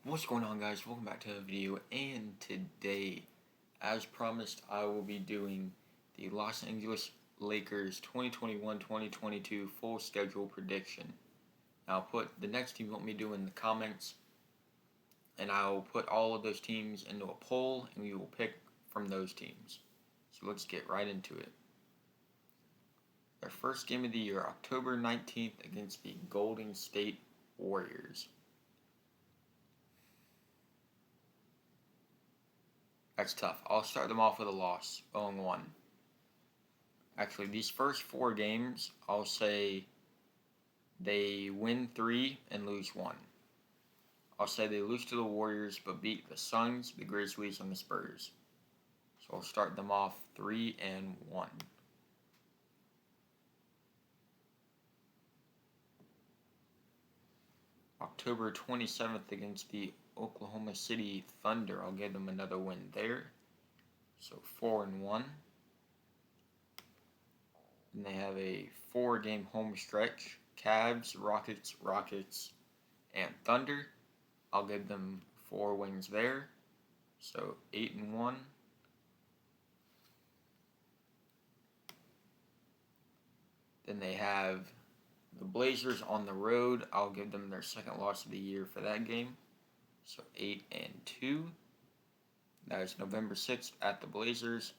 What's going on, guys? Welcome back to the video, and today, as promised, I will be doing the Los Angeles Lakers 2021-2022 full schedule prediction. I'll put the next team you want me to do in the comments, and I'll put all of those teams into a poll, and we will pick from those teams. So let's get right into it. Our first game of the year, October 19th, against the Golden State Warriors. That's tough. I'll start them off with a loss, 0-1. Actually, these first 4 games, I'll say they win 3 and lose 1. I'll say they lose to the Warriors but beat the Suns, the Grizzlies, and the Spurs. So I'll start them off 3-1. October 27th against the Oklahoma City Thunder. I'll give them another win there. So 4-1. And they have a 4-game home stretch. Cavs, Rockets, and Thunder. I'll give them 4 wins there. So 8-1. Then they have the Blazers on the road. I'll give them their second loss of the year for that game. So 8-2. That is November 6th at the Blazers.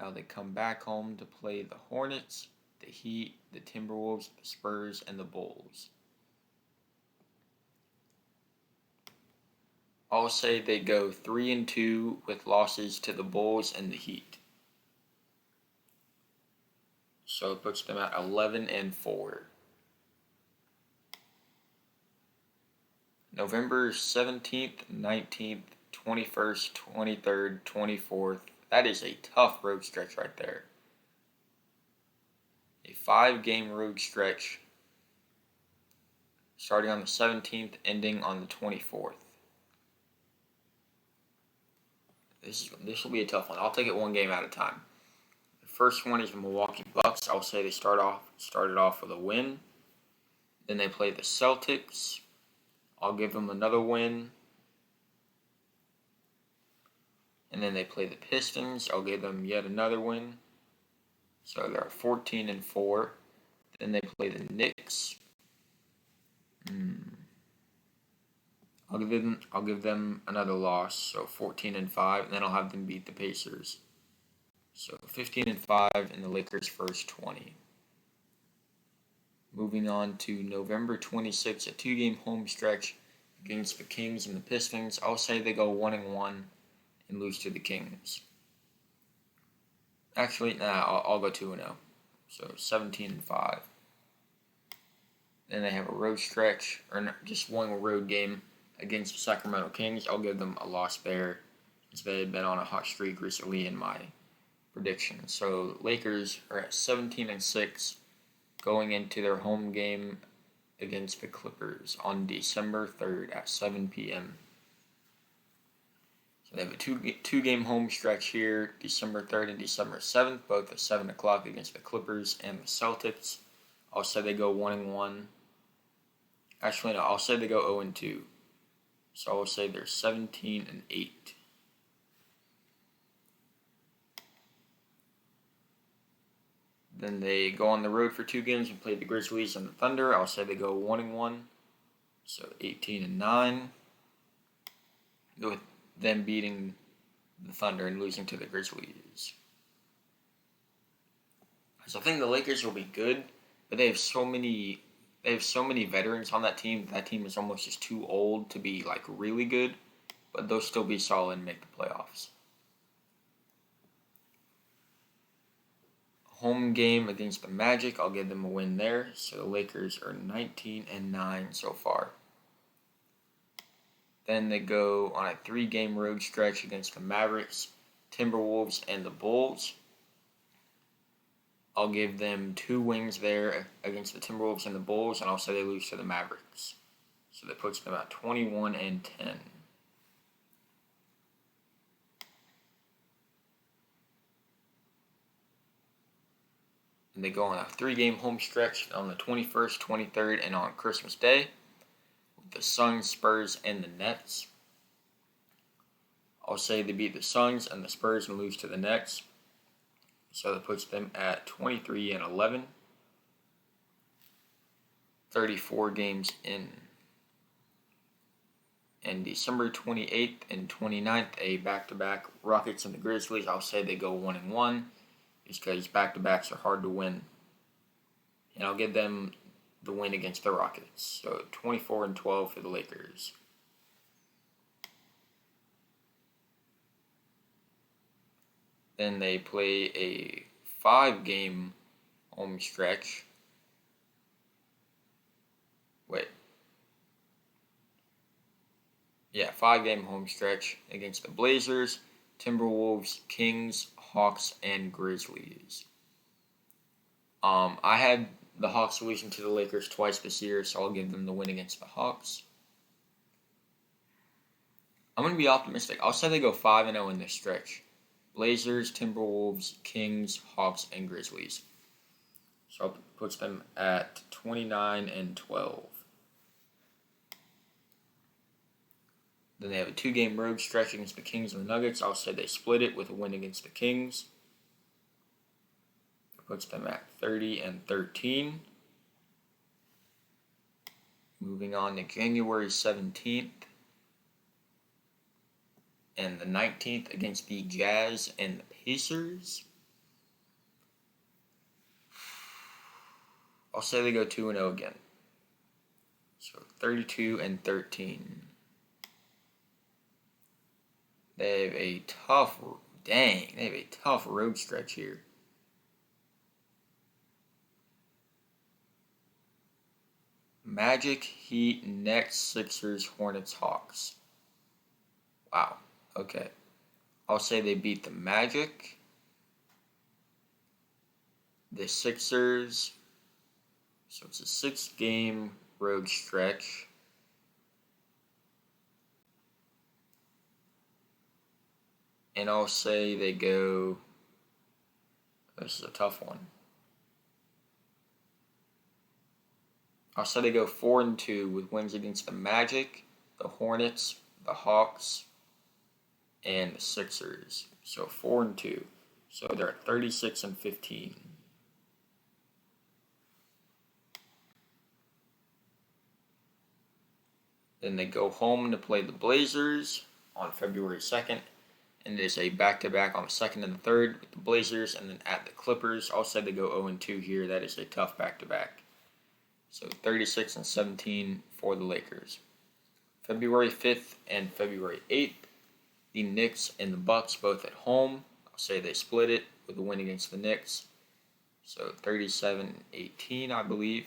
Now they come back home to play the Hornets, the Heat, the Timberwolves, the Spurs, and the Bulls. I'll say they go 3-2 with losses to the Bulls and the Heat. So it puts them at 11-4. November 17th, 19th, 21st, 23rd, 24th. That is a tough road stretch right there. A 5-game road stretch starting on the 17th, ending on the 24th. This will be a tough one. I'll take it one game at a time. The first one is the Milwaukee Bucks. I'll say they started off with a win. Then they play the Celtics. I'll give them another win. And then they play the Pistons. I'll give them yet another win. So they're 14-4. Then they play the Knicks. I'll give them another loss. So 14-5. And then I'll have them beat the Pacers. So 15-5 in the Lakers' first 20. Moving on to November 26th, a 2-game home stretch against the Kings and the Pistons. I'll say they go 1-1 and lose to the Kings. Actually, I'll go 2-0. So 17-5. Then they have a road stretch, or just one road game against the Sacramento Kings. I'll give them a loss there, since they had been on a hot streak recently in my prediction. So Lakers are at 17-6 going into their home game against the Clippers on December 3rd at 7 p.m. So they have a two-game home stretch here, December 3rd and December 7th, both at 7 o'clock against the Clippers and the Celtics. I'll say they go 1-1. Actually, no, I'll say they go 0-2. So I'll say they're 17-8. Then they go on the road for 2 games and play the Grizzlies and the Thunder. I'll say they go 1-1. So 18-9. Go with them beating the Thunder and losing to the Grizzlies. So I think the Lakers will be good, but they have so many veterans on that team. That team is almost just too old to be like really good, but they'll still be solid and make the playoffs. Home game against the Magic, I'll give them a win there. So the Lakers are 19-9 so far. Then they go on a 3-game road stretch against the Mavericks, Timberwolves, and the Bulls. I'll give them 2 wins there against the Timberwolves and the Bulls, and I'll say they lose to the Mavericks. So that puts them at 21-10. And they go on a 3-game home stretch on the 21st, 23rd, and on Christmas Day. the Suns, Spurs, and the Nets. I'll say they beat the Suns and the Spurs and lose to the Nets. So that puts them at 23-11. 34 games in. And December 28th and 29th, a back-to-back Rockets and the Grizzlies. I'll say they go 1-1 just because back-to-backs are hard to win. And I'll give them the win against the Rockets. So 24-12 for the Lakers. Then they play a 5-game home stretch. Yeah, 5-game home stretch against the Blazers, Timberwolves, Kings, Hawks, and Grizzlies. I had the Hawks losing to the Lakers twice this year, so I'll give them the win against the Hawks. I'm going to be optimistic. I'll say they go 5-0 in this stretch. Blazers, Timberwolves, Kings, Hawks, and Grizzlies. So it puts them at 29-12. Then they have a 2-game road stretch against the Kings and the Nuggets. I'll say they split it with a win against the Kings. It puts them at 30-13. Moving on to January 17th and the 19th against the Jazz and the Pacers. I'll say they go 2-0 again. So 32-13. They have a tough road stretch here. Magic, Heat, Nets, Sixers, Hornets, Hawks. Wow. Okay. I'll say they beat the Magic, the Sixers. So it's a 6-game road stretch. And I'll say they go. This is a tough one. I'll say they go 4-2 with wins against the Magic, the Hornets, the Hawks, and the Sixers. So 4-2. So they're at 36-15. Then they go home to play the Blazers on February 2nd. And there's a back-to-back on the 2nd and the 3rd with the Blazers, and then at the Clippers. I'll say they go 0-2 here. That is a tough back-to-back. So 36-17 for the Lakers. February 5th and February 8th, the Knicks and the Bucks both at home. I'll say they split it with a win against the Knicks. So 37-18, I believe.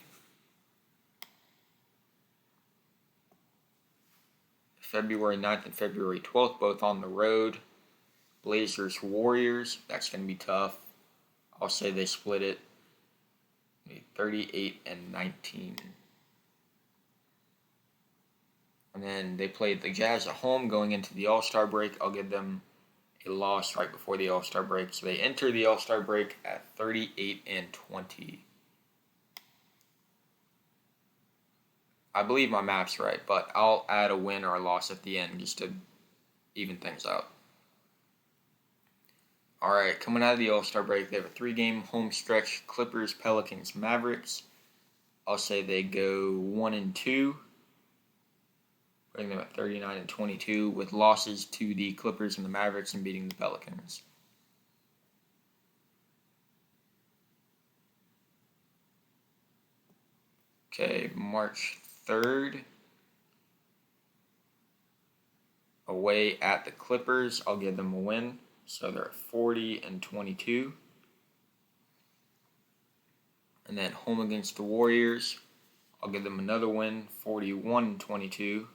February 9th and February 12th, both on the road. Blazers, Warriors, that's going to be tough. I'll say they split it 38-19. And then they played the Jazz at home going into the All-Star break. I'll give them a loss right before the All-Star break. So they enter the All-Star break at 38-20. I believe my math's right, but I'll add a win or a loss at the end just to even things out. Alright, coming out of the All-Star break, they have a 3-game home stretch. Clippers, Pelicans, Mavericks. I'll say they go 1-2, putting them at 39-22, with losses to the Clippers and the Mavericks and beating the Pelicans. Okay, March 3rd. Away at the Clippers, I'll give them a win. So they're at 40-22. And then home against the Warriors, I'll give them another win, 41-22.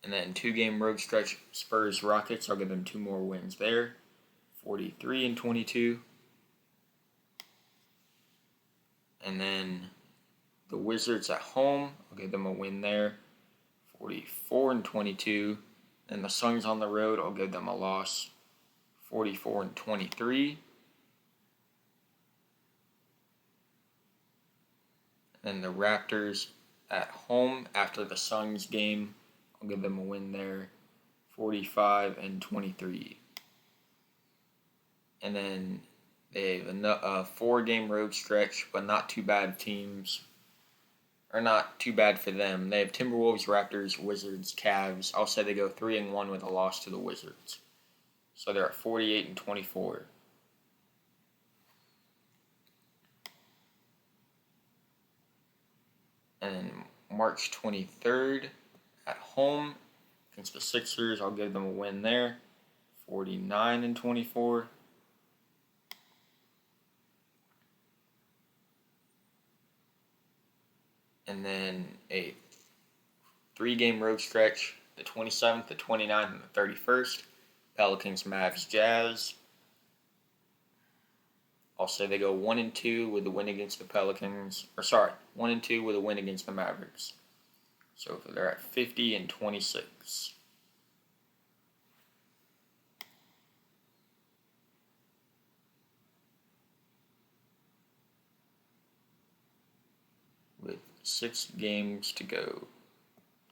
And then 2-game road stretch, Spurs, Rockets, I'll give them 2 more wins there, 43-22. And then the Wizards at home, I'll give them a win there, 44-22. And the Suns on the road, I'll give them a loss, 44-23. And the Raptors at home after the Suns game, I'll give them a win there, 45-23. And then they have a 4-game road stretch, but not too bad teams. Or not too bad for them. They have Timberwolves, Raptors, Wizards, Cavs. I'll say they go 3-1 with a loss to the Wizards. So they're at 48-24. And March 23rd at home against the Sixers, I'll give them a win there, 49-24. And then a 3-game road stretch, the 27th, the 29th, and the 31st. Pelicans, Mavs, Jazz. I'll say they go 1-2 with a win against the Pelicans. 1-2 with a win against the Mavericks. So they're at 50-26. With 6 games to go.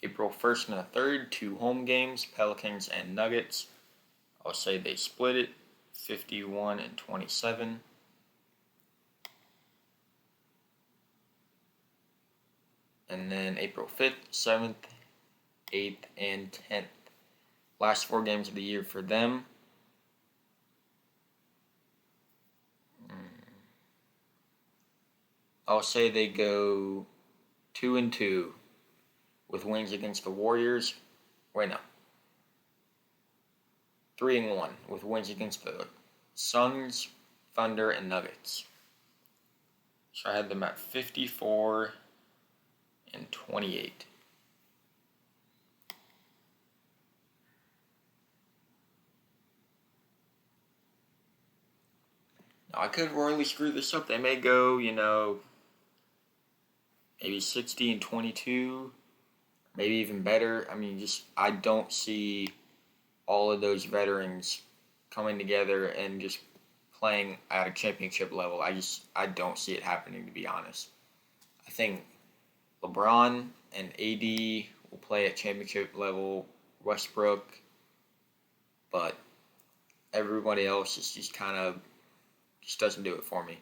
April 1st and the 3rd, 2 home games, Pelicans and Nuggets. I'll say they split it, 51-27. And then April 5th, 7th, 8th, and 10th. Last 4 games of the year for them. I'll say they go 2-2 with wins against the Warriors. 3-1 with wins against the Suns, Thunder, and Nuggets. So I had them at 54-28. Now I could royally screw this up. They may go, maybe 60-22, maybe even better. I mean, I don't see all of those veterans coming together and just playing at a championship level. I don't see it happening, to be honest. I think LeBron and AD will play at championship level, Westbrook, but everybody else is just doesn't do it for me.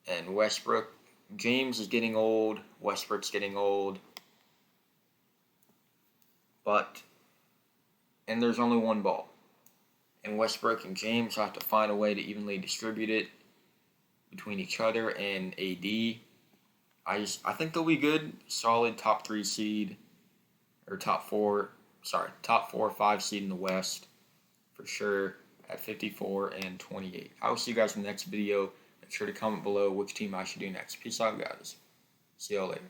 And Westbrook, James is getting old, Westbrook's getting old, and there's only one ball. And Westbrook and James have to find a way to evenly distribute it between each other and AD. I think they'll be good, solid top 3 seed, or top 4 or 5 seed in the West, for sure, at 54-28. I will see you guys in the next video. Make sure to comment below which team I should do next. Peace out, guys. See y'all later.